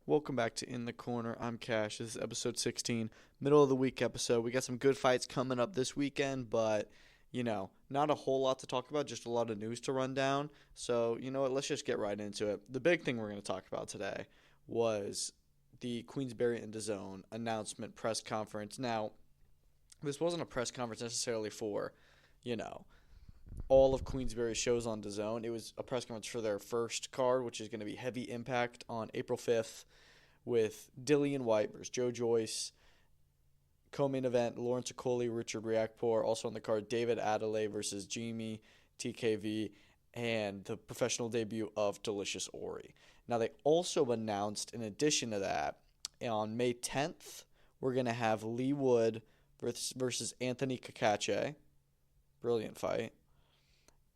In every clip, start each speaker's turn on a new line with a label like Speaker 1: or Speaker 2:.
Speaker 1: Welcome back to In the Corner. I'm Cash. This is episode 16, middle of the week episode. We got some good fights coming up this weekend, but not a whole lot to talk about, just a lot of news to run down. So, you know what? Let's just get right into it. The big thing we're going to talk about today was the Queensberry and DAZN announcement press conference. Now, this wasn't a press conference necessarily for, you know, all of Queensberry's shows on DAZN. It was a press conference for their first card, which is going to be Heavy Impact on April 5th with Dillian Whyte versus Joyce. Co-main event, Lawrence Okoli, Richard Riakporhe. Also on the card, David Adelaide versus Jamie TKV. And the professional debut of Delicious Ori. Now, they also announced, in addition to that, on May 10th, we're going to have Lee Wood versus Anthony Cacace. Brilliant fight.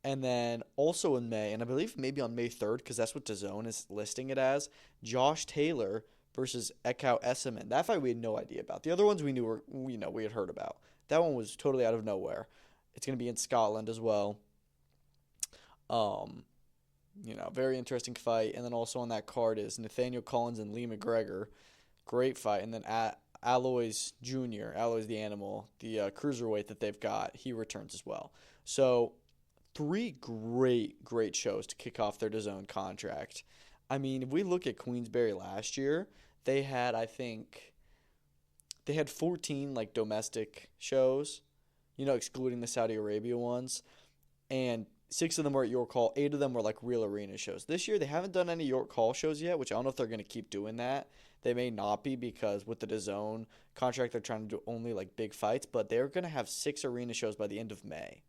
Speaker 1: And then also in May, and I believe maybe on May 3rd, because that's what DAZN is listing it as, Josh Taylor versus Ekau Esserman. That fight we had no idea about. The other ones we had heard about. That one was totally out of nowhere. It's going to be in Scotland as well. Very interesting fight. And then also on that card is Nathaniel Collins and Lee McGregor. Great fight. And then Alois Jr., Alois the Animal, the cruiserweight that they've got, he returns as well. So three great shows to kick off their DAZN contract. I mean, if we look at Queensberry last year, they had 14 like domestic shows, excluding the Saudi Arabia ones, and 6 of them were at York Hall. 8 of them were like real arena shows. This year they haven't done any York Hall shows yet, which I don't know if they're going to keep doing that. They may not be because with the DAZN contract they're trying to do only like big fights, but they're going to have 6 arena shows by the end of May.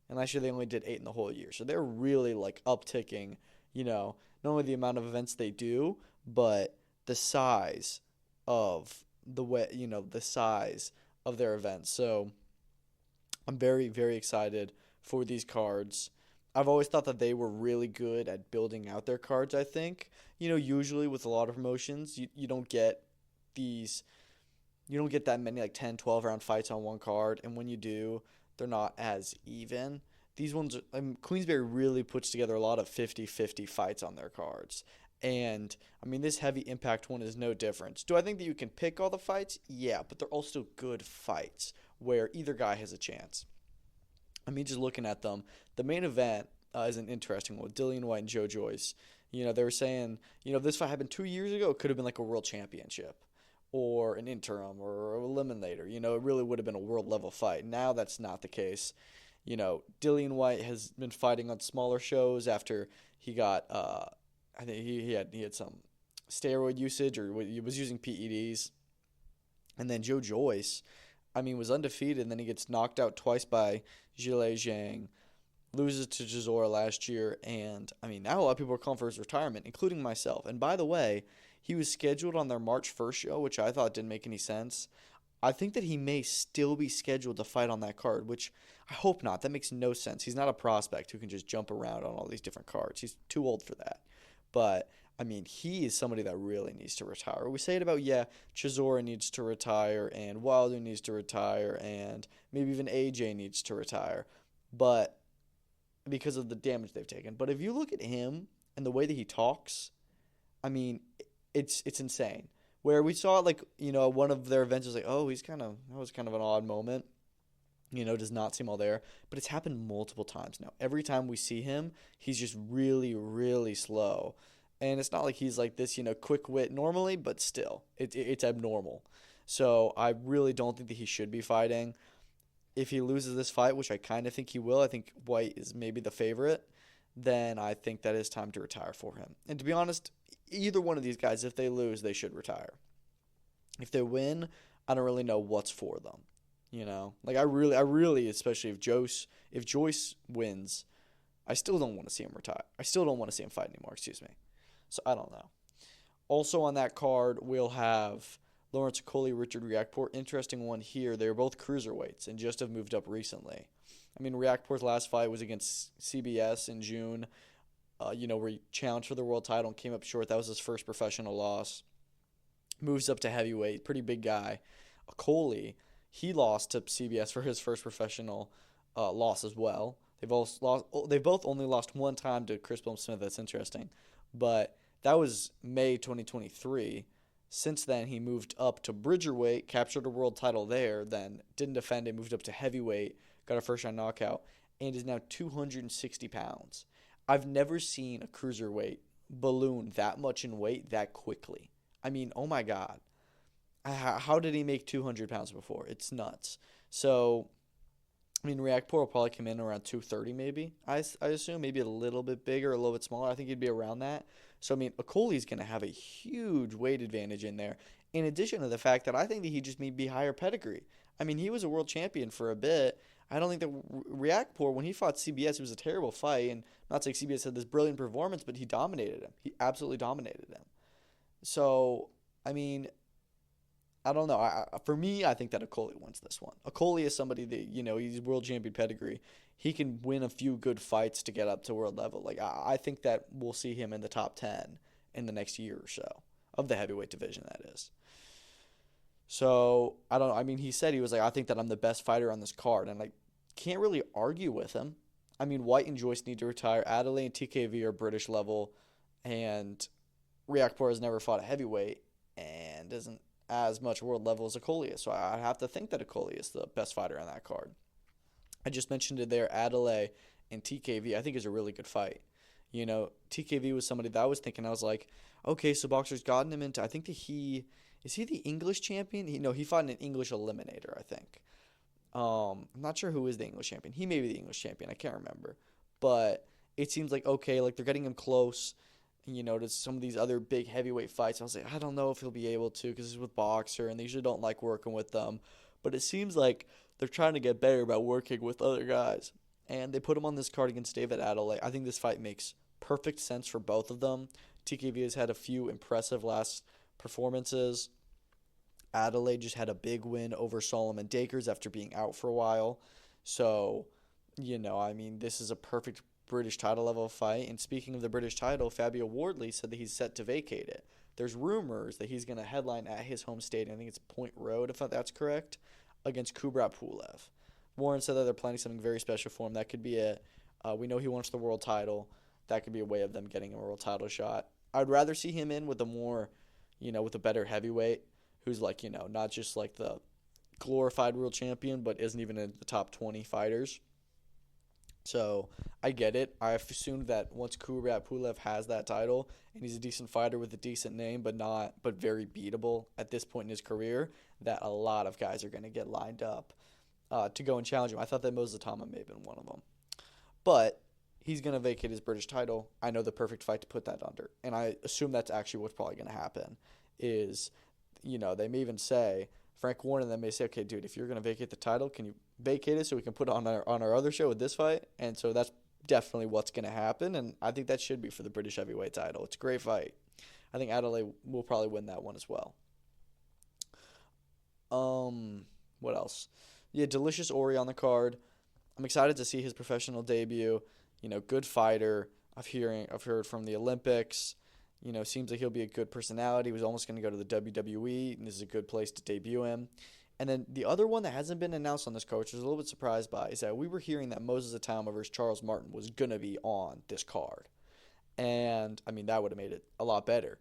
Speaker 1: And last year they only did 8 in the whole year. So they're really like upticking, not only the amount of events they do, but the size of the size of their events. So I'm very, very excited for these cards. I've always thought that they were really good at building out their cards, I think. Usually with a lot of promotions, you don't get that many like 10, 12 round fights on one card, and when you do, they're not as even. These ones, Queensberry really puts together a lot of 50-50 fights on their cards. And, this heavy impact one is no different. Do I think that you can pick all the fights? Yeah, but they're also good fights where either guy has a chance. Just looking at them, the main event is an interesting one with Dillian Whyte and Joyce. They were saying, if this fight happened 2 years ago, it could have been like a world championship or an interim or an eliminator. It really would have been a world level fight. Now that's not the case. Dillian Whyte has been fighting on smaller shows after he got, I think he had some steroid usage or he was using PEDs. And then Joyce, was undefeated, and then he gets knocked out twice by Zhilei Zhang, loses to Chisora last year, and, now a lot of people are calling for his retirement, including myself. And by the way, he was scheduled on their March 1st show, which I thought didn't make any sense. I think that he may still be scheduled to fight on that card, which I hope not. That makes no sense. He's not a prospect who can just jump around on all these different cards. He's too old for that. But he is somebody that really needs to retire. We say it about, Chisora needs to retire, and Wilder needs to retire, and maybe even AJ needs to retire, but because of the damage they've taken. But if you look at him and the way that he talks, it's insane. Where we saw one of their events was like, oh, that was kind of an odd moment. Does not seem all there. But it's happened multiple times now. Every time we see him, he's just really, really slow. And it's not like he's like this, quick wit normally, but still, it's abnormal. So I really don't think that he should be fighting. If he loses this fight, which I kind of think he will, I think Whyte is maybe the favorite, then I think that it's time to retire for him. And to be honest, either one of these guys, if they lose, they should retire. If they win, I don't really know what's for them. I really, especially if Joyce wins, I still don't want to see him retire. I still don't want to see him fight anymore, excuse me. So I don't know. Also on that card, we'll have Lawrence Okoli, Richard Riakporhe. Interesting one here. They're both cruiserweights and just have moved up recently. Riakporhe's last fight was against CBS in June, where he challenged for the world title and came up short. That was his first professional loss. Moves up to heavyweight, pretty big guy. Okoli, he lost to CBS for his first professional loss as well. They've both only lost one time to Chris Blum Smith. That's interesting, but That was May 2023. Since then, he moved up to Bridgerweight, captured a world title there, then didn't defend it, moved up to heavyweight, got a first round knockout, and is now 260 pounds. I've never seen a cruiserweight balloon that much in weight that quickly. I mean, oh my God. How did he make 200 pounds before? It's nuts. So, I mean, Reactpor will probably come in around 230 maybe, I assume. Maybe a little bit bigger, a little bit smaller. I think he'd be around that. So, I mean, Okoli's going to have a huge weight advantage in there, in addition to the fact that I think that he just may be higher pedigree. I mean, he was a world champion for a bit. I don't think that Reactpor, when he fought CBS, it was a terrible fight. And not saying CBS had this brilliant performance, but he dominated him. He absolutely dominated him. So, I mean, I don't know. For me, I think that Okoli wins this one. Okoli is somebody that, he's world champion pedigree. He can win a few good fights to get up to world level. Like, I think that we'll see him in the top 10 in the next year or so of the heavyweight division, that is. So, I mean, he said, he was like, I think that I'm the best fighter on this card. And I can't really argue with him. I mean, Whyte and Joyce need to retire. Adelaide and TKV are British level. And Reactpor has never fought a heavyweight and isn't as much world level as Okoli is. So I have to think that Okoli is the best fighter on that card. I just mentioned it there. Adelaide and TKV, I think, is a really good fight. TKV was somebody that I was thinking, I was like, okay, so Boxer's gotten him into, I think that is he the English champion? He fought in an English eliminator, I think. I'm not sure who is the English champion. He may be the English champion. I can't remember. But it seems like, okay, like they're getting him close, to some of these other big heavyweight fights. I was like, I don't know if he'll be able to because he's with Boxer, and they usually don't like working with them. But it seems like they're trying to get better about working with other guys. And they put him on this card against David Adelaide. I think this fight makes perfect sense for both of them. TKV has had a few impressive last performances. Adelaide just had a big win over Solomon Dakers after being out for a while. So, this is a perfect British title level fight. And speaking of the British title, Fabio Wardley said that he's set to vacate it. There's rumors that he's going to headline at his home stadium, I think it's Point Road, if that's correct, against Kubrat Pulev. Warren said that they're planning something very special for him. That could be it. We know he wants the world title. That could be a way of them getting a world title shot. I'd rather see him in with a more, with a better heavyweight who's like, not just like the glorified world champion, but isn't even in the top 20 fighters. So I get it. I've assumed that once Kubrat Pulev has that title and he's a decent fighter with a decent name, but very beatable at this point in his career, that a lot of guys are going to get lined up to go and challenge him. I thought that Moses Tama may have been one of them. But he's going to vacate his British title. I know the perfect fight to put that under. And I assume that's actually what's probably going to happen is, they may even say, Frank Warren and them may say, okay, dude, if you're going to vacate the title, can you vacate it so we can put it on our other show with this fight? And so that's definitely what's going to happen. And I think that should be for the British heavyweight title. It's a great fight. I think Adelaide will probably win that one as well. What else? Yeah, Delicious Ori on the card. I'm excited to see his professional debut. Good fighter. I've heard from the Olympics. Seems like he'll be a good personality. He was almost going to go to the WWE, and this is a good place to debut him. And then the other one that hasn't been announced on this card, which I was a little bit surprised by, is that we were hearing that Moses Atama versus Charles Martin was going to be on this card. And, that would have made it a lot better.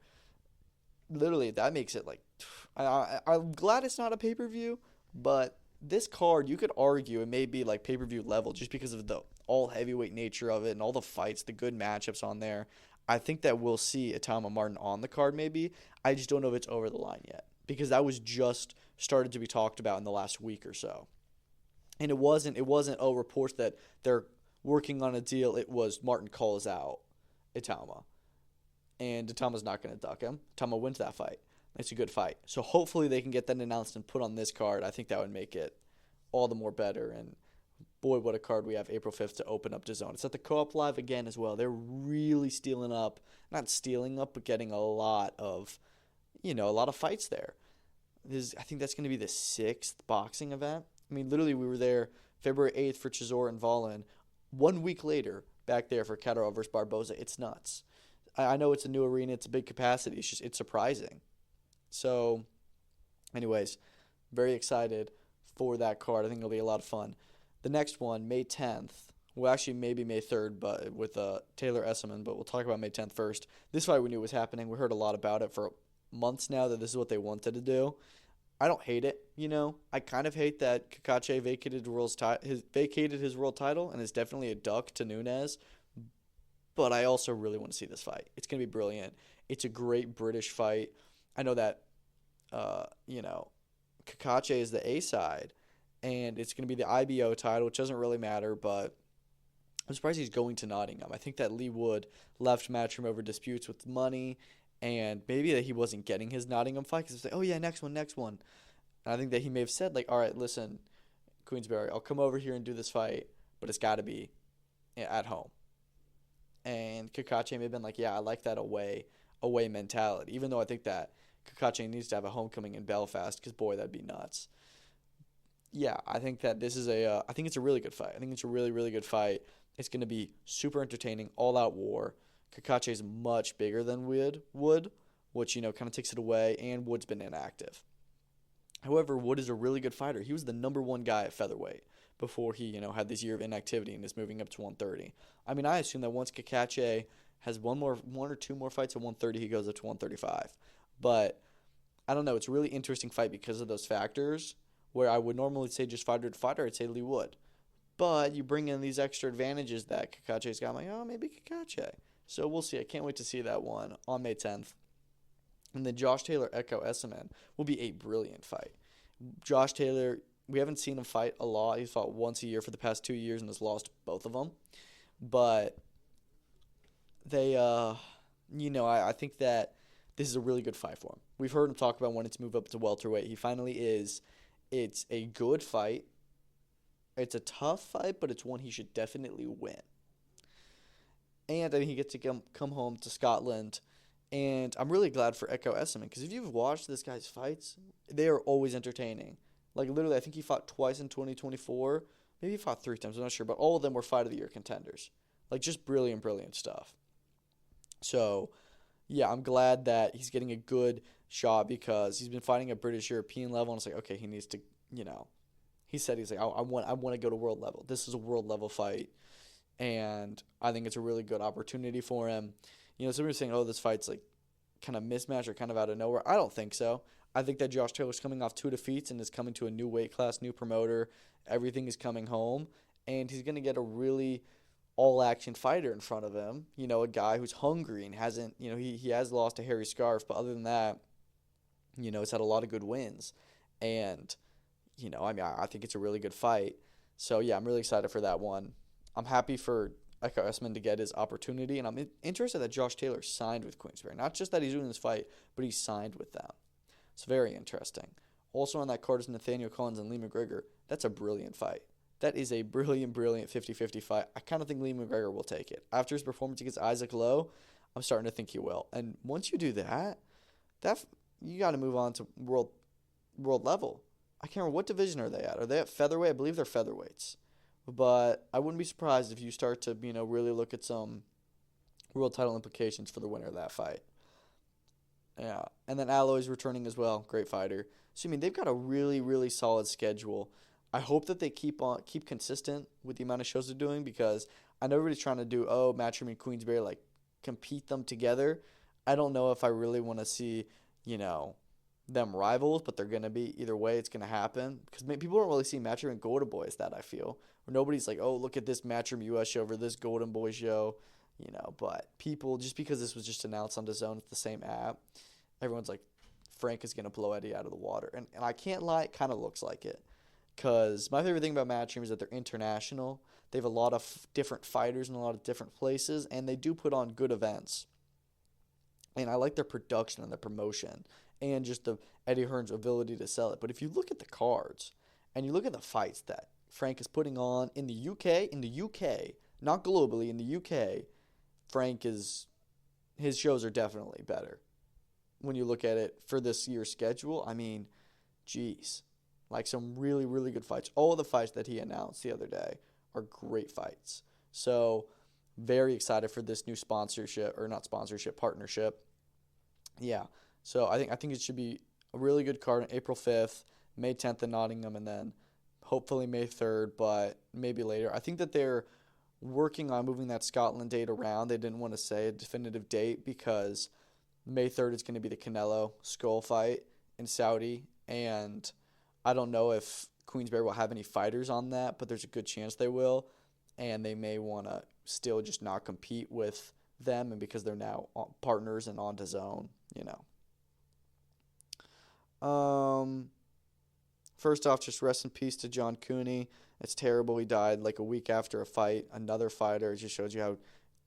Speaker 1: Literally, that makes it like... I'm glad it's not a pay-per-view, but this card, you could argue it may be like pay-per-view level just because of the all-heavyweight nature of it and all the fights, the good matchups on there. I think that we'll see Atama Martin on the card maybe. I just don't know if it's over the line yet because that was just started to be talked about in the last week or so. And it wasn't reports that they're working on a deal. It was Martin calls out Atama. And Atama's not going to duck him. Atama wins that fight. It's a good fight. So hopefully they can get that announced and put on this card. I think that would make it all the more better. And boy, what a card we have April 5th to open up DAZN. It's at the Co-op Live again as well. They're really not stealing up, but getting a lot of fights there. I think that's going to be the 6th boxing event. Literally we were there February 8th for Chisora and Volin. 1 week later, back there for Catterall versus Barboza. It's nuts. I know it's a new arena. It's a big capacity. It's surprising. So, anyways, very excited for that card. I think it'll be a lot of fun. The next one, May 10th, Well, actually, maybe May 3rd, but with Taylor Esselman, but we'll talk about May 10th first. This fight we knew was happening. We heard a lot about it for months now that this is what they wanted to do. I don't hate it, I kind of hate that Kakache vacated his world title and is definitely a duck to Nunes, but I also really want to see this fight. It's going to be brilliant. It's a great British fight. I know that, Kakache is the A side, and it's going to be the IBO title, which doesn't really matter, but I'm surprised he's going to Nottingham. I think that Lee Wood left Matchroom over disputes with money, and maybe that he wasn't getting his Nottingham fight because it's like, oh yeah, next one. And I think that he may have said, like, all right, listen, Queensberry, I'll come over here and do this fight, but it's got to be at home. And Kakache may have been like, yeah, I like that away mentality, even though I think that Kakache needs to have a homecoming in Belfast because, boy, that'd be nuts. Yeah, I think that this is I think it's a really good fight. I think it's a really, really good fight. It's going to be super entertaining, all-out war. Kakache is much bigger than Wood, which, kind of takes it away, and Wood's been inactive. However, Wood is a really good fighter. He was the number one guy at featherweight before he, had this year of inactivity and is moving up to 130. I mean, I assume that once Kakache has one or two more fights at 130, he goes up to 135. But I don't know. It's a really interesting fight because of those factors, where I would normally say just fighter to fighter, I'd say Lee Wood. But you bring in these extra advantages that Kakache's got. I'm like, oh, maybe Kakache. So we'll see. I can't wait to see that one on May 10th. And then Josh Taylor, Echo Esselman will be a brilliant fight. Josh Taylor, we haven't seen him fight a lot. He's fought once a year for the past 2 years and has lost both of them. But they, I think that this is a really good fight for him. We've heard him talk about wanting to move up to welterweight. He finally is. It's a good fight. It's a tough fight, but it's one he should definitely win. And I think he gets to come home to Scotland. And I'm really glad for Echo Esselman, because if you've watched this guy's fights, they are always entertaining. Like, literally, I think he fought twice in 2024. Maybe he fought 3 times, I'm not sure. But all of them were Fight of the Year contenders. Like, just brilliant, brilliant stuff. So, yeah, I'm glad that he's getting a good shot, because he's been fighting at British European level. And it's like, okay, he needs to, he said, he's like, I want to go to world level. This is a world level fight. And I think it's a really good opportunity for him. Somebody was saying, oh, this fight's like kind of mismatched or kind of out of nowhere. I don't think so. I think that Josh Taylor's coming off 2 defeats and is coming to a new weight class, new promoter. Everything is coming home. And he's going to get a really all-action fighter in front of him. A guy who's hungry and hasn't, he has lost to Harry Scarf. But other than that, he's had a lot of good wins. And, I think it's a really good fight. So, yeah, I'm really excited for that one. I'm happy for Echo Esselman to get his opportunity, and I'm interested that Josh Taylor signed with Queensberry. Not just that he's doing this fight, but he signed with them. It's very interesting. Also on that card is Nathaniel Collins and Lee McGregor. That's a brilliant fight. That is a brilliant, brilliant 50-50 fight. I kind of think Lee McGregor will take it. After his performance against Isaac Lowe, I'm starting to think he will. And once you do that you got to move on to world level. I can't remember, what division are they at? Are they at featherweight? I believe they're featherweights. But I wouldn't be surprised if you start to, really look at some world title implications for the winner of that fight. Yeah. And then Alloy's returning as well. Great fighter. So, they've got a really, really solid schedule. I hope that they keep consistent with the amount of shows they're doing, because I know everybody's trying to do, Matchroom and Queensberry, like, compete them together. I don't know if I really want to see, them rivals, but they're going to be. Either way, it's going to happen. Because people don't really see Matchroom and Golden Boy as that, I feel. Where nobody's like, oh, look at this Matchroom US show over this Golden Boy show. But people, just because this was just announced on DAZN, it's the same app, everyone's like, Frank is going to blow Eddie out of the water. And I can't lie, it kind of looks like it. Because my favorite thing about Matchroom is that they're international. They have a lot of different fighters in a lot of different places, and they do put on good events. And I like their production and their promotion, and just the Eddie Hearn's ability to sell it. But if you look at the cards, and you look at the fights that Frank is putting on in the UK, not globally, in the UK, his shows are definitely better. When you look at it for this year's schedule, geez. Like, some really, really good fights. All of the fights that he announced the other day are great fights. So, very excited for this new partnership. Yeah. So, I think it should be a really good card on April 5th, May 10th in Nottingham, and then hopefully May 3rd, but maybe later. I think that they're working on moving that Scotland date around. They didn't want to say a definitive date because May 3rd is going to be the Canelo Skull fight in Saudi, and I don't know if Queensberry will have any fighters on that, but there's a good chance they will, and they may want to still just not compete with them, and because they're now partners and on DAZN, you know. First off, just rest in peace to John Cooney. It's terrible. He died like a week after a fight. Another fighter. It just shows you how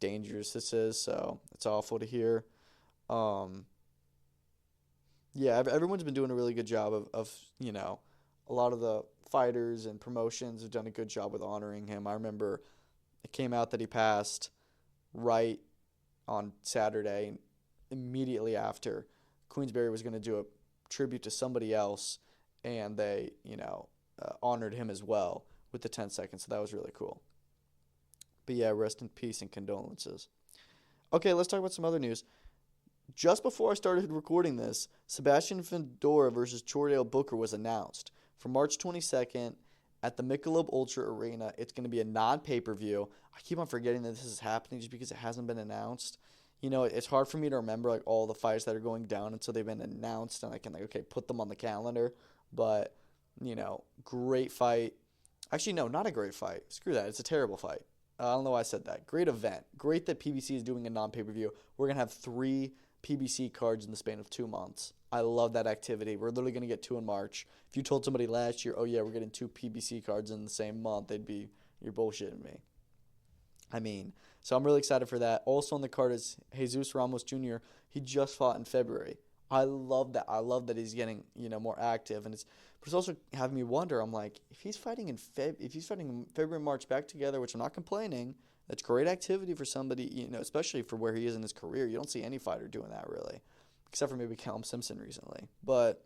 Speaker 1: dangerous this is. So it's awful to hear. Yeah, everyone's been doing a really good job of a lot of the fighters and promotions have done a good job with honoring him. I remember it came out that he passed right on Saturday, and immediately after, Queensberry was going to do a tribute to somebody else, and they, honored him as well with the 10 seconds. So that was really cool. But yeah, rest in peace and condolences. Okay, let's talk about some other news. Just before I started recording this, Sebastian Fundora versus Chordale Booker was announced for March 22nd at the Michelob Ultra Arena. It's going to be a non-pay-per-view. I keep on forgetting that this is happening just because it hasn't been announced. It's hard for me to remember like all the fights that are going down until they've been announced, and I can put them on the calendar. But great fight. Actually, no, not a great fight. Screw that. It's a terrible fight. I don't know why I said that. Great event. Great that PBC is doing a non-pay-per-view. We're going to have 3 PBC cards in the span of 2 months. I love that activity. We're literally going to get 2 in March. If you told somebody last year, oh yeah, we're getting 2 PBC cards in the same month, you're bullshitting me. So I'm really excited for that. Also on the card is Jesus Ramos Jr. He just fought in February. I love that. I love that he's getting, more active, but it's also having me wonder. I'm like, if he's fighting in February and March back together, which I'm not complaining, that's great activity for somebody, especially for where he is in his career. You don't see any fighter doing that really, except for maybe Callum Simpson recently. But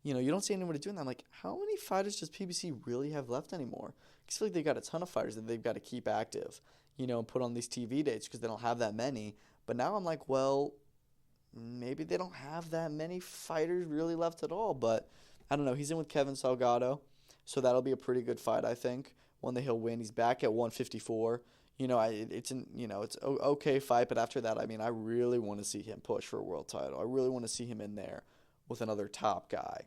Speaker 1: you don't see anybody doing that. I'm like, how many fighters does PBC really have left anymore? I feel like they've got a ton of fighters that they've got to keep active, and put on these TV dates because they don't have that many. But now I'm like, well, maybe they don't have that many fighters really left at all. But I don't know. He's in with Kevin Salgado, so that'll be a pretty good fight, I think. One that he'll win. He's back at 154. It's an okay fight, but after that, I really want to see him push for a world title. I really want to see him in there with another top guy.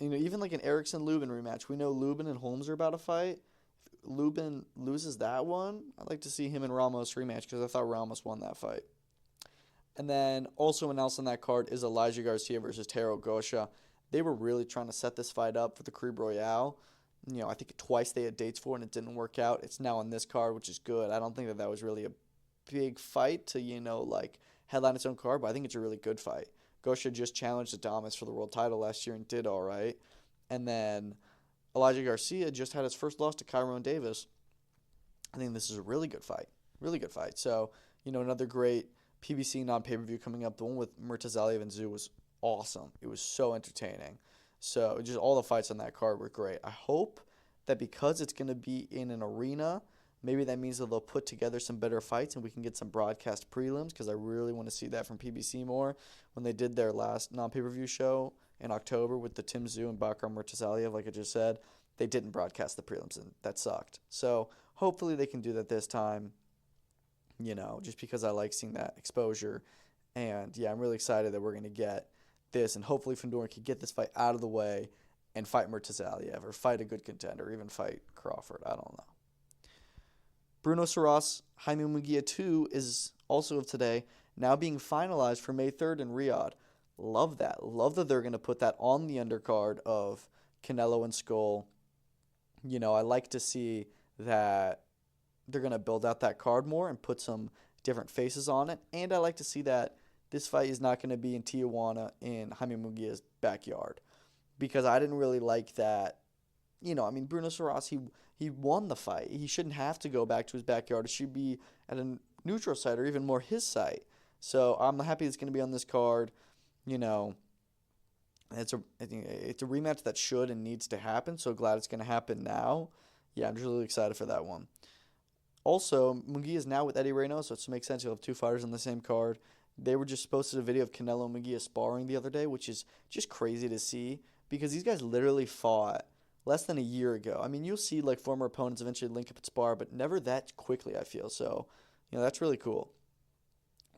Speaker 1: Even like an Erickson-Lubin rematch. We know Lubin and Holmes are about to fight. If Lubin loses that one, I'd like to see him and Ramos rematch because I thought Ramos won that fight. And then also announced on that card is Elijah Garcia versus Taro Gosha. They were really trying to set this fight up for the Crib Royale. I think twice they had dates for it and it didn't work out. It's now on this card, which is good. I don't think that was really a big fight to, headline its own card, but I think it's a really good fight. Gosha just challenged Adames for the world title last year and did all right. And then Elijah Garcia just had his first loss to Kyron Davis. I think this is a really good fight. Really good fight. So, another great PBC non-pay-per-view coming up. The one with Murtazaliev and Zhu was awesome. It was so entertaining. So, just all the fights on that card were great. I hope that because it's going to be in an arena, maybe that means that they'll put together some better fights and we can get some broadcast prelims because I really want to see that from PBC more. When they did their last non-pay-per-view show in October with the Tim Zhu and Bakar Murtazaliev, like I just said, they didn't broadcast the prelims and that sucked. So hopefully they can do that this time, just because I like seeing that exposure. And yeah, I'm really excited that we're going to get this, and hopefully Fundora can get this fight out of the way and fight Murtazaliev or fight a good contender or even fight Crawford. I don't know. Bruno Saras, Jaime Munguia 2 is also of today, now being finalized for May 3rd in Riyadh. Love that. Love that they're going to put that on the undercard of Canelo and Skull. I like to see that they're going to build out that card more and put some different faces on it. And I like to see that this fight is not going to be in Tijuana in Jaime Munguia's backyard. Because I didn't really like that. Bruno Saras, he won the fight. He shouldn't have to go back to his backyard. It should be at a neutral site or even more his site. So I'm happy it's going to be on this card. It's a rematch that should and needs to happen. So glad it's going to happen now. Yeah, I'm just really excited for that one. Also, Munguia is now with Eddie Reynoso, so it makes sense. You'll have 2 fighters on the same card. They were just posted a video of Canelo and Munguia sparring the other day, which is just crazy to see because these guys literally fought less than a year ago. I mean, you'll see like former opponents eventually link up at spar, but never that quickly, I feel. So, that's really cool.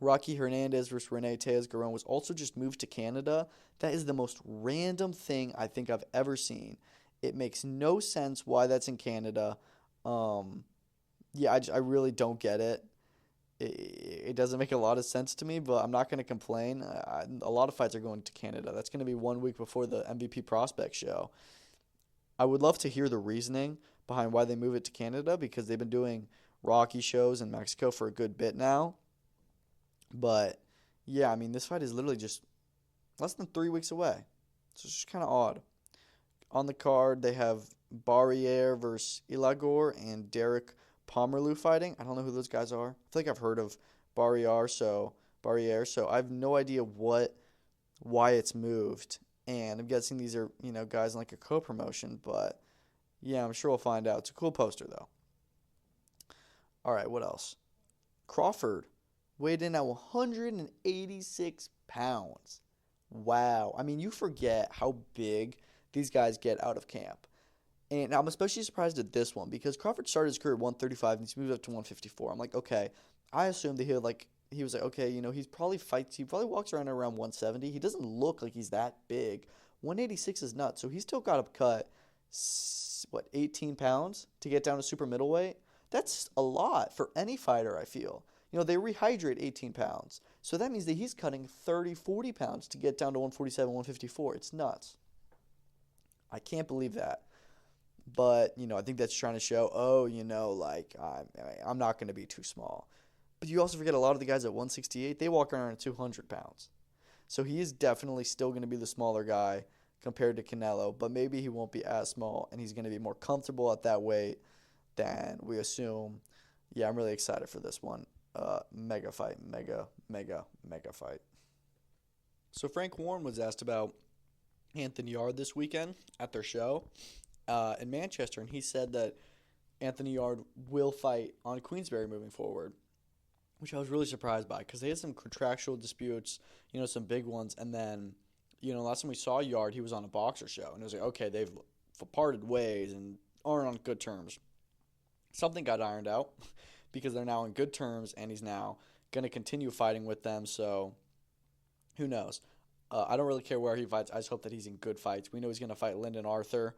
Speaker 1: Rocky Hernandez versus Rene Tejas-Garon was also just moved to Canada. That is the most random thing I think I've ever seen. It makes no sense why that's in Canada. I really don't get it. It doesn't make a lot of sense to me, but I'm not going to complain. A lot of fights are going to Canada. That's going to be 1 week before the MVP Prospect Show. I would love to hear the reasoning behind why they move it to Canada, because they've been doing Rocky shows in Mexico for a good bit now. But, yeah, I mean, this fight is literally just less than 3 weeks away. So it's just kind of odd. On the card, they have Barriere versus Ilagor and Derek Pomerleau fighting. I don't know who those guys are. I feel like I've heard of Barriere, so I have no idea why it's moved. And I'm guessing these are, guys in like a co-promotion, but yeah, I'm sure we'll find out. It's a cool poster though. All right, what else? Crawford weighed in at 186 pounds. Wow. I mean, you forget how big these guys get out of camp. And I'm especially surprised at this one because Crawford started his career at 135 and he's moved up to 154. I'm like, okay, I assumed that he was like, okay, he probably walks around 170. He doesn't look like he's that big. 186 is nuts. So he's still got to cut, 18 pounds to get down to super middleweight? That's a lot for any fighter, I feel. They rehydrate 18 pounds. So that means that he's cutting 30, 40 pounds to get down to 147, 154. It's nuts. I can't believe that. But, I think that's trying to show, I'm not going to be too small. But you also forget a lot of the guys at 168, they walk around at 200 pounds. So he is definitely still going to be the smaller guy compared to Canelo, but maybe he won't be as small, and he's going to be more comfortable at that weight than we assume. Yeah, I'm really excited for this one. Mega fight. Mega fight. So Frank Warren was asked about Anthony Yarde this weekend at their show in Manchester, and he said that Anthony Yarde will fight on Queensberry moving forward, which I was really surprised by because they had some contractual disputes, some big ones, and then, last time we saw Yarde, he was on a boxer show, and it was like, okay, they've parted ways and aren't on good terms. Something got ironed out because they're now on good terms, and he's now going to continue fighting with them, so who knows? I don't really care where he fights. I just hope that he's in good fights. We know he's going to fight Lyndon Arthur,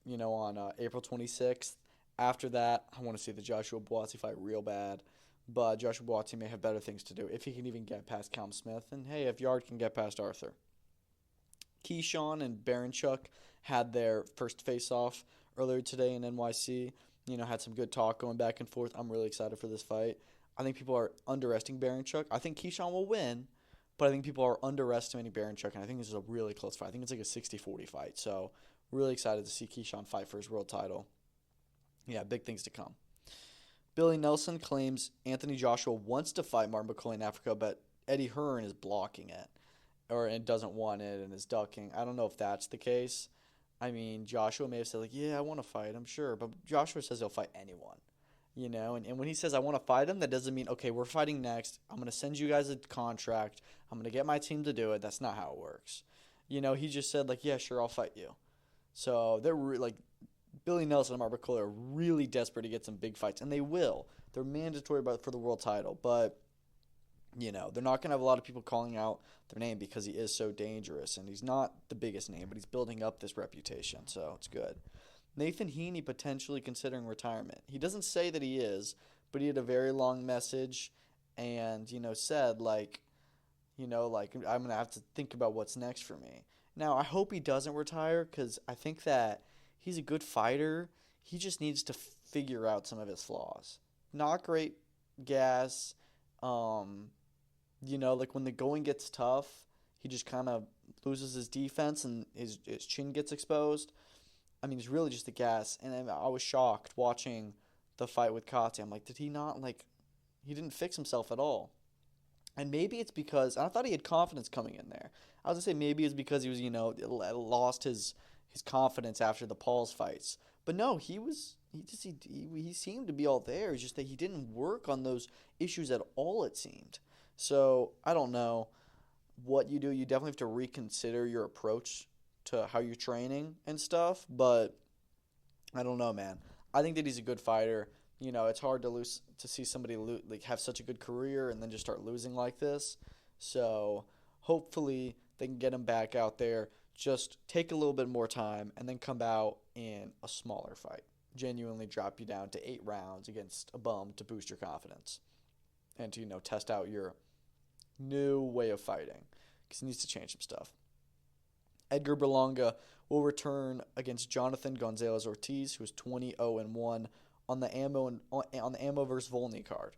Speaker 1: on April 26th. After that, I want to see the Joshua Buatsi fight real bad. But Joshua Buatsi may have better things to do if he can even get past Callum Smith. And, hey, if Yarde can get past Arthur. Keyshawn and Baranchuk had their first face-off earlier today in NYC. Had some good talk going back and forth. I'm really excited for this fight. I think people are underestimating Baranchuk. I think Keyshawn will win, but I think people are underestimating Baranchuk, and I think this is a really close fight. I think it's like a 60-40 fight. So, really excited to see Keyshawn fight for his world title. Yeah, big things to come. Billy Nelson claims Anthony Joshua wants to fight Martin McCauley in Africa, but Eddie Hearn is blocking it, and doesn't want it and is ducking. I don't know if that's the case. I mean, Joshua may have said, yeah, I want to fight, I'm sure. But Joshua says he'll fight anyone, And when he says, I want to fight him, that doesn't mean, okay, we're fighting next. I'm going to send you guys a contract. I'm going to get my team to do it. That's not how it works. He just said, yeah, sure, I'll fight you. So they're Billy Nelson and Martin McCauley are really desperate to get some big fights, and they will. They're mandatory for the world title, but, they're not going to have a lot of people calling out their name because he is so dangerous, and he's not the biggest name, but he's building up this reputation, so it's good. Nathan Heaney potentially considering retirement. He doesn't say that he is, but he had a very long message and, said, I'm going to have to think about what's next for me. Now, I hope he doesn't retire because I think that he's a good fighter. He just needs to figure out some of his flaws. Not great gas. When the going gets tough, he just kind of loses his defense and his chin gets exposed. I mean, it's really just the gas. And I was shocked watching the fight with Kati. I'm like, did he not, he didn't fix himself at all. And maybe it's because, I thought he had confidence coming in there. I was going to say maybe it's because he was, lost his confidence after the Pauls fights. But no, he seemed to be all there. It's just that he didn't work on those issues at all, it seemed. So, I don't know what you do. You definitely have to reconsider your approach to how you're training and stuff. But, I don't know, man. I think that he's a good fighter. It's hard to see somebody like have such a good career and then just start losing like this. So hopefully they can get him back out there. Just take a little bit more time and then come out in a smaller fight. Genuinely drop you down to 8 rounds against a bum to boost your confidence and to test out your new way of fighting because he needs to change some stuff. Edgar Berlanga will return against Jonathan Gonzalez Ortiz, who is 20-0-1 on the Ammo versus Volney card.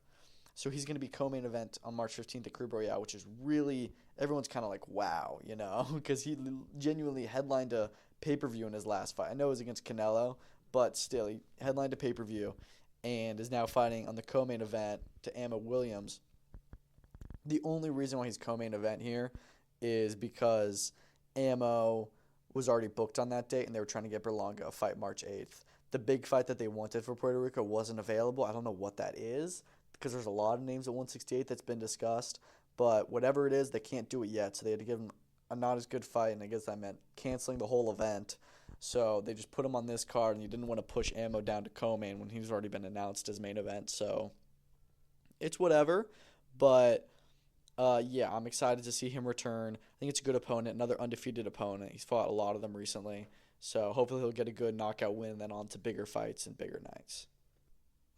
Speaker 1: So he's going to be co-main event on March 15th at Crib Royale, which is really everyone's kind of like wow, because he genuinely headlined a pay-per-view in his last fight. I know it was against Canelo, but still he headlined a pay-per-view and is now fighting on the co-main event to Ammo Williams. The only reason why he's co-main event here is because Ammo was already booked on that date, and they were trying to get Berlanga a fight March 8th. The big fight that they wanted for Puerto Rico wasn't available. I don't know what that is because there's a lot of names at 168 that's been discussed, but whatever it is, they can't do it yet, so they had to give him a not as good fight, and I guess that meant canceling the whole event. So they just put him on this card, and you didn't want to push Ammo down to co-main when he's already been announced as main event, so it's whatever, but yeah, I'm excited to see him return. I think it's a good opponent, another undefeated opponent. He's fought a lot of them recently. So hopefully he'll get a good knockout win and then on to bigger fights and bigger nights.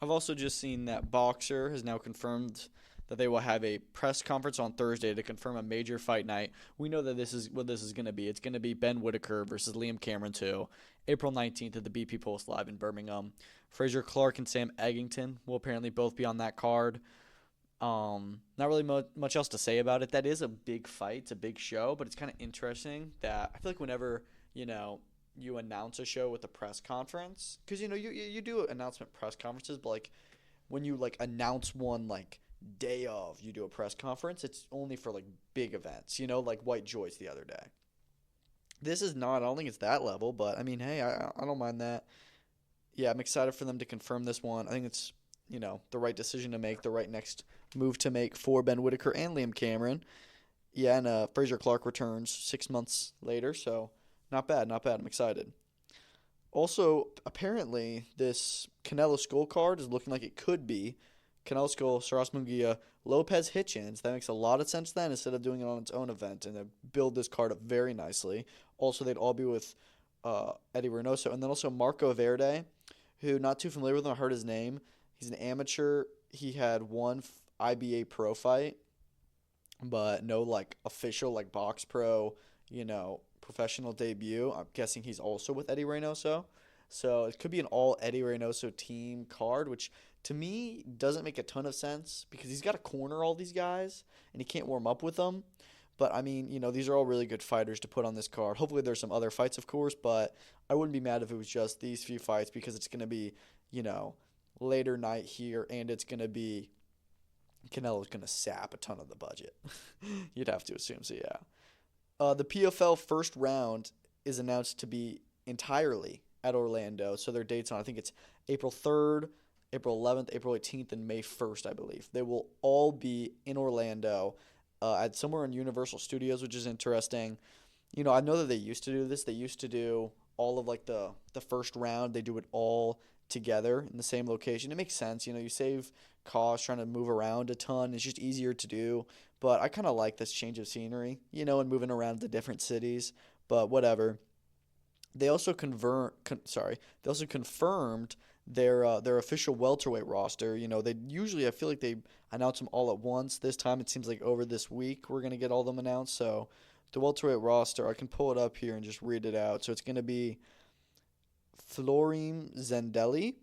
Speaker 1: I've also just seen that Boxer has now confirmed that they will have a press conference on Thursday to confirm a major fight night. We know that this is what this is going to be. It's going to be Ben Whitaker versus Liam Cameron 2, April 19th at the BP Pulse Live in Birmingham. Fraser Clark and Sam Eggington will apparently both be on that card. Not really much else to say about it. That is a big fight. It's a big show, but it's kind of interesting that I feel like whenever, you announce a show with a press conference, because, you do announcement press conferences, but, like, when you, like, announce one, like, day of you do a press conference, it's only for, like, big events, like White Joyce the other day. This is not, I don't think it's that level, but, I mean, hey, I don't mind that. Yeah, I'm excited for them to confirm this one. I think it's, the right decision to make, the right next move to make for Ben Whitaker and Liam Cameron. Yeah, and Fraser Clark returns 6 months later, so not bad. I'm excited. Also, apparently, this Canelo Skull card is looking like it could be Canelo Skull, Saras Munguia, Lopez Hitchens. That makes a lot of sense then instead of doing it on its own event, and they build this card up very nicely. Also, they'd all be with Eddie Reynoso, and then also Marco Verde, who not too familiar with him. I heard his name. He's an amateur. He had one IBA pro fight, but no like official like box pro, professional debut. I'm guessing he's also with Eddie Reynoso. So it could be an all Eddie Reynoso team card, which to me doesn't make a ton of sense because he's got to corner all these guys and he can't warm up with them. But I mean, these are all really good fighters to put on this card. Hopefully there's some other fights, of course, but I wouldn't be mad if it was just these few fights because it's going to be, later night here, and it's going to be Canelo's going to sap a ton of the budget. You'd have to assume, so yeah. The PFL first round is announced to be entirely at Orlando, so their dates on, I think it's April 3rd, April 11th, April 18th, and May 1st, I believe. They will all be in Orlando at somewhere in Universal Studios, which is interesting. I know that they used to do this. They used to do all of like the first round. They do it all together in the same location. It makes sense. You save costs trying to move around a ton. It's just easier to do. But I kind of like this change of scenery, and moving around to different cities. But whatever. They also confirmed their official welterweight roster. They usually, I feel like they announce them all at once. This time it seems like over this week we're gonna get all them announced. So the welterweight roster, I can pull it up here and just read it out. So it's gonna be Florim Zendelli,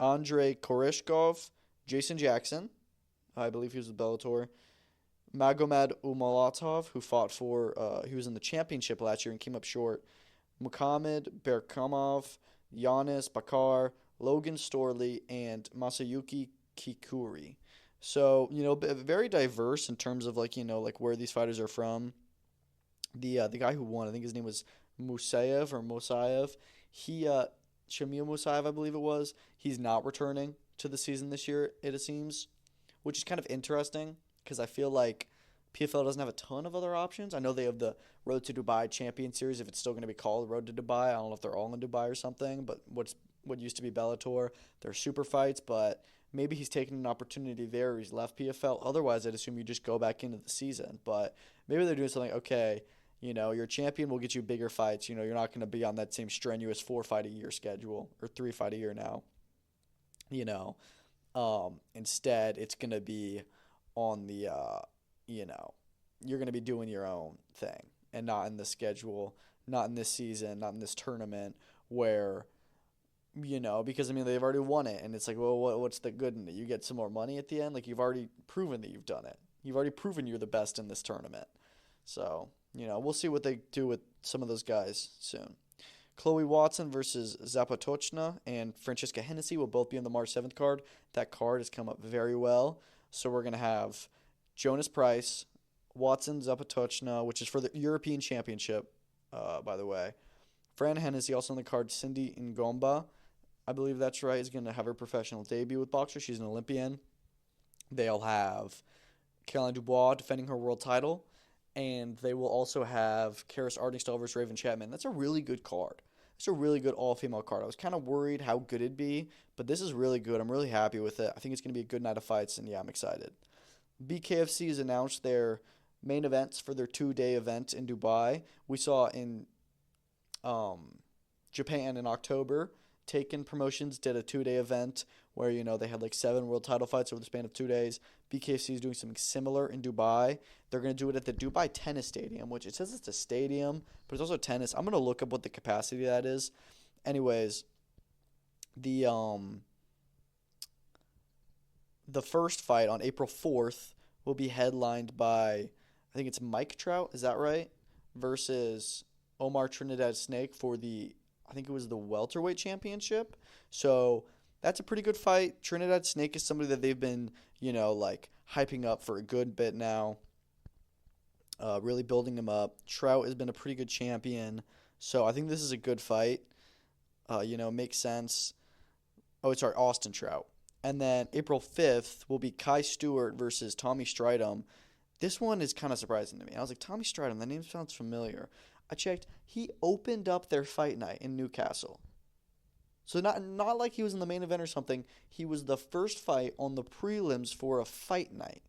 Speaker 1: Andrei Koreshkov, Jason Jackson, I believe he was with Bellator, Magomed Umalatov, who fought for, he was in the championship last year and came up short, Muhammad Berkamov, Giannis Bakar, Logan Storley, and Masayuki Kikuri. So, very diverse in terms of like where these fighters are from. The guy who won, I think his name was Musayev. He Shamil Musayev, I believe it was. He's not returning to the season this year, it seems, which is kind of interesting because I feel like PFL doesn't have a ton of other options. I know they have the Road to Dubai Champion Series, if it's still going to be called Road to Dubai. I don't know if they're all in Dubai or something, but what used to be Bellator, they're super fights, but maybe he's taking an opportunity there. He's left PFL. Otherwise, I'd assume you just go back into the season. But maybe they're doing something, okay, your champion will get you bigger fights. You're not going to be on that same strenuous 4-fight-a-year schedule or 3-fight-a-year now. Instead, it's going to be on the, you're going to be doing your own thing and not in the schedule, not in this season, not in this tournament where, because they've already won it, and it's like, well, what's the good in it? You get some more money at the end. Like, you've already proven that you've done it. You've already proven you're the best in this tournament. So, we'll see what they do with some of those guys soon. Chloe Watson versus Zapatochna and Francesca Hennessy will both be on the March 7th card. That card has come up very well. So we're going to have Jonas Price, Watson, Zapatochna, which is for the European Championship, by the way. Fran Hennessy also on the card. Cindy Ngomba, I believe that's right, is going to have her professional debut with Boxer. She's an Olympian. They'll have Caroline Dubois defending her world title. And they will also have Karis Artingstall versus Raven Chapman. That's a really good card. It's a really good all-female card. I was kind of worried how good it'd be, but this is really good. I'm really happy with it. I think it's going to be a good night of fights, and yeah, I'm excited. BKFC has announced their main events for their 2-day event in Dubai. We saw in Japan in October, Taken Promotions did a 2-day event where, they had like 7 world title fights over the span of 2 days. BKFC is doing something similar in Dubai. They're going to do it at the Dubai Tennis Stadium, which it says it's a stadium, but it's also tennis. I'm going to look up what the capacity of that is. Anyways, the first fight on April 4th will be headlined by, I think it's Mike Trout, is that right? Versus Omar Trinidad Snake for I think it was the welterweight championship. So that's a pretty good fight. Trinidad Snake is somebody that they've been, hyping up for a good bit now. Really building him up. Trout has been a pretty good champion. So I think this is a good fight. Makes sense. Oh, sorry, Austin Trout. And then April 5th will be Kai Stewart versus Tommy Stridham. This one is kind of surprising to me. I was like, Tommy Stridham, that name sounds familiar. I checked. He opened up their fight night in Newcastle. So not like he was in the main event or something. He was the first fight on the prelims for a fight night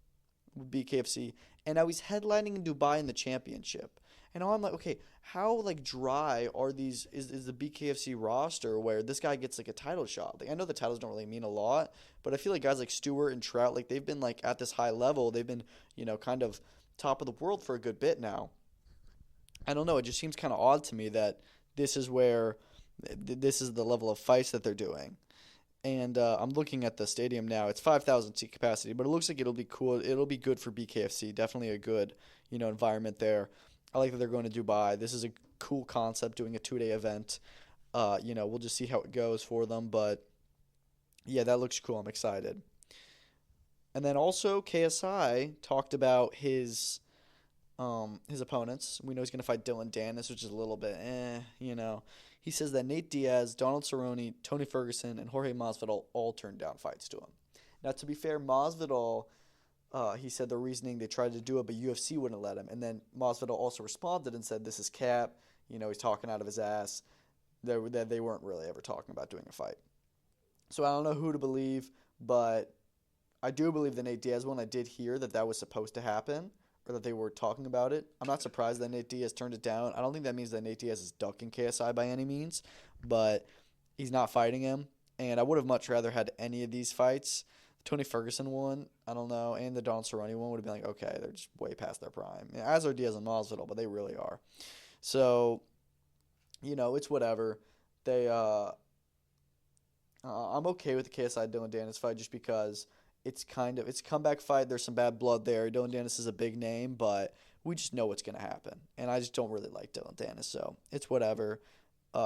Speaker 1: with BKFC. And now he's headlining in Dubai in the championship. And now I'm like, okay, how dry are these is the BKFC roster where this guy gets a title shot? I know the titles don't really mean a lot, but I feel like guys like Stewart and Trout, they've been at this high level. They've been, kind of top of the world for a good bit now. I don't know. It just seems kind of odd to me that this is the level of fights that they're doing. And I'm looking at the stadium now. It's 5,000 seat capacity, but it looks like it'll be cool. It'll be good for BKFC. Definitely a good, environment there. I like that they're going to Dubai. This is a cool concept, doing a 2-day event. We'll just see how it goes for them. But, yeah, that looks cool. I'm excited. And then also KSI talked about his opponents. We know he's going to fight Dylan Dennis, which is a little bit, He says that Nate Diaz, Donald Cerrone, Tony Ferguson, and Jorge Masvidal all turned down fights to him. Now, to be fair, Masvidal, he said the reasoning they tried to do it, but UFC wouldn't let him. And then Masvidal also responded and said, this is cap. He's talking out of his ass. They weren't really ever talking about doing a fight. So I don't know who to believe, but I do believe the Nate Diaz one. I did hear that was supposed to happen, or that they were talking about it. I'm not surprised that Nate Diaz turned it down. I don't think that means that Nate Diaz is ducking KSI by any means, but he's not fighting him. And I would have much rather had any of these fights. The Tony Ferguson one, I don't know, and the Donald Cerrone one would have been okay, they're just way past their prime. As are Diaz and Masvidal, but they really are. So, it's whatever. I'm okay with the KSI Dylan Dennis fight just because it's a comeback fight. There's some bad blood there. Dylan Dennis is a big name, but we just know what's going to happen. And I just don't really like Dylan Dennis, so it's whatever.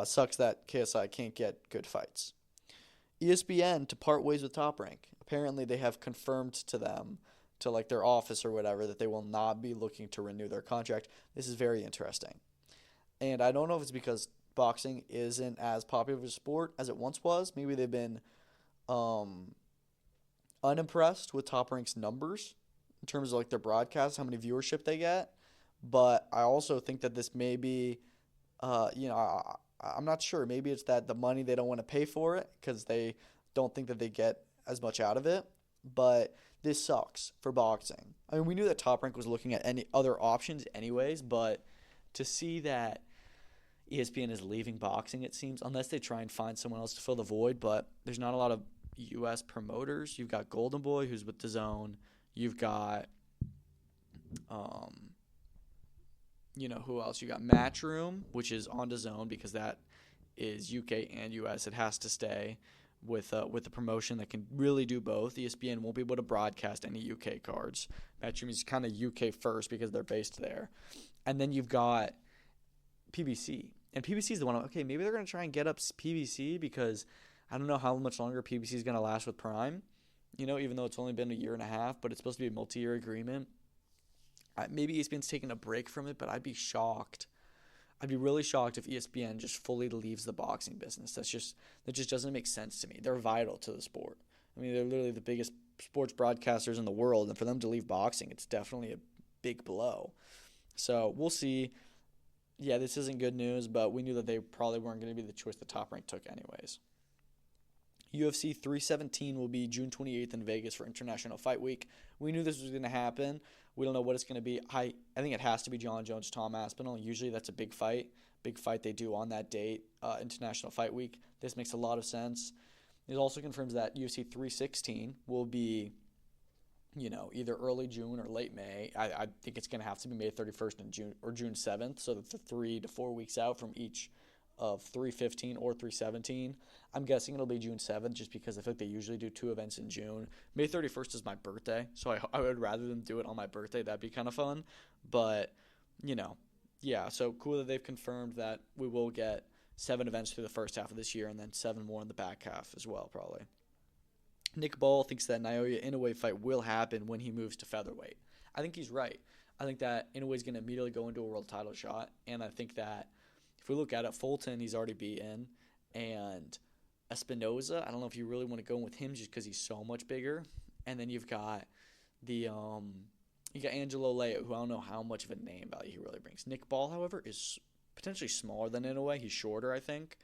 Speaker 1: Sucks that KSI can't get good fights. ESPN to part ways with Top Rank. Apparently they have confirmed to them, to their office or whatever, that they will not be looking to renew their contract. This is very interesting. And I don't know if it's because boxing isn't as popular of a sport as it once was. Maybe they've been unimpressed with Top Rank's numbers, in terms of like their broadcast, how many viewership they get. But I also think that this may be, I'm not sure. Maybe it's that the money they don't want to pay for it because they don't think that they get as much out of it. But this sucks for boxing. I mean, we knew that Top Rank was looking at any other options anyways, but to see that ESPN is leaving boxing, it seems, unless they try and find someone else to fill the void. But there's not a lot of U.S. promoters. You've got Golden Boy, who's with DAZN. You've got, who else? You got Matchroom, which is on DAZN because that is UK and US. It has to stay with a promotion that can really do both. ESPN won't be able to broadcast any UK cards. Matchroom is kind of UK first because they're based there. And then you've got PBC. And PBC is the one, okay, maybe they're going to try and get up PBC because I don't know how much longer PBC is going to last with Prime, even though it's only been a year and a half, but it's supposed to be a multi-year agreement. Maybe ESPN's taking a break from it, but I'd be shocked. I'd be really shocked if ESPN just fully leaves the boxing business. That just doesn't make sense to me. They're vital to the sport. I mean, they're literally the biggest sports broadcasters in the world, and for them to leave boxing, it's definitely a big blow. So we'll see. Yeah, this isn't good news, but we knew that they probably weren't going to be the choice the Top Rank took anyways. UFC 317 will be June 28th in Vegas for International Fight Week. We knew this was going to happen. We don't know what it's going to be. I think it has to be John Jones, Tom Aspinall. Usually that's a big fight they do on that date, International Fight Week. This makes a lot of sense. It also confirms that UFC 316 will be, either early June or late May. I think it's going to have to be May 31st and June 7th, so that's 3 to 4 weeks out from each of 315 or 317. I'm guessing it'll be June 7th just because I feel like they usually do 2 events in June. May 31st is my birthday, so I would rather them do it on my birthday. That'd be kind of fun. But, yeah, so cool that they've confirmed that we will get 7 events through the first half of this year and then 7 more in the back half as well, probably. Nick Ball thinks that Naoya Inoue fight will happen when he moves to featherweight. I think he's right. I think that Inoue's going to immediately go into a world title shot, and I think that if we look at it, Fulton, he's already beaten, and Espinoza, I don't know if you really want to go in with him just because he's so much bigger. And then you've got Angelo Leo, who I don't know how much of a name value he really brings. Nick Ball, however, is potentially smaller than Inoue. He's shorter, I think,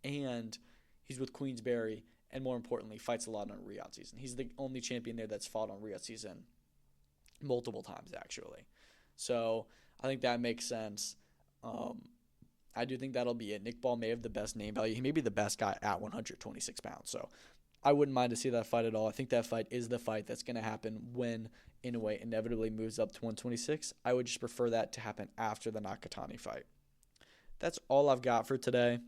Speaker 1: and he's with Queensberry, and more importantly, fights a lot on Riyadh season. He's the only champion there that's fought on Riyadh season multiple times, actually. So I think that makes sense. I do think that'll be it. Nick Ball may have the best name value. He may be the best guy at 126 pounds. So I wouldn't mind to see that fight at all. I think that fight is the fight that's going to happen when Inoue inevitably moves up to 126. I would just prefer that to happen after the Nakatani fight. That's all I've got for today.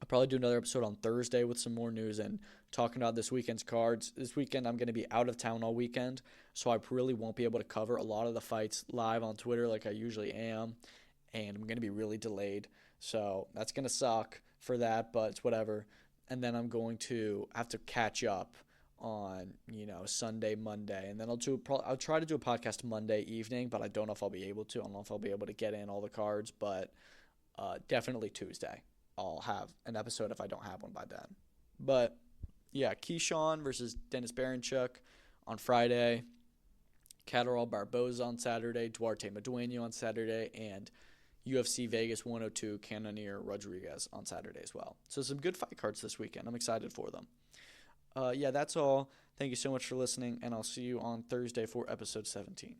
Speaker 1: I'll probably do another episode on Thursday with some more news and talking about this weekend's cards. This weekend, I'm going to be out of town all weekend, so I really won't be able to cover a lot of the fights live on Twitter like I usually am, and I'm going to be really delayed. So that's going to suck for that, but it's whatever. And then I'm going to have to catch up on, Sunday, Monday. And then I'll try to do a podcast Monday evening, but I don't know if I'll be able to. I don't know if I'll be able to get in all the cards, but definitely Tuesday. I'll have an episode if I don't have one by then. But, yeah, Keyshawn versus Dennis Baranchuk on Friday. Catterall Barboza on Saturday. Duarte Madueño on Saturday. And UFC Vegas 102 Cannonier Rodriguez on Saturday as well. So some good fight cards this weekend. I'm excited for them. Yeah, that's all. Thank you so much for listening, and I'll see you on Thursday for episode 17.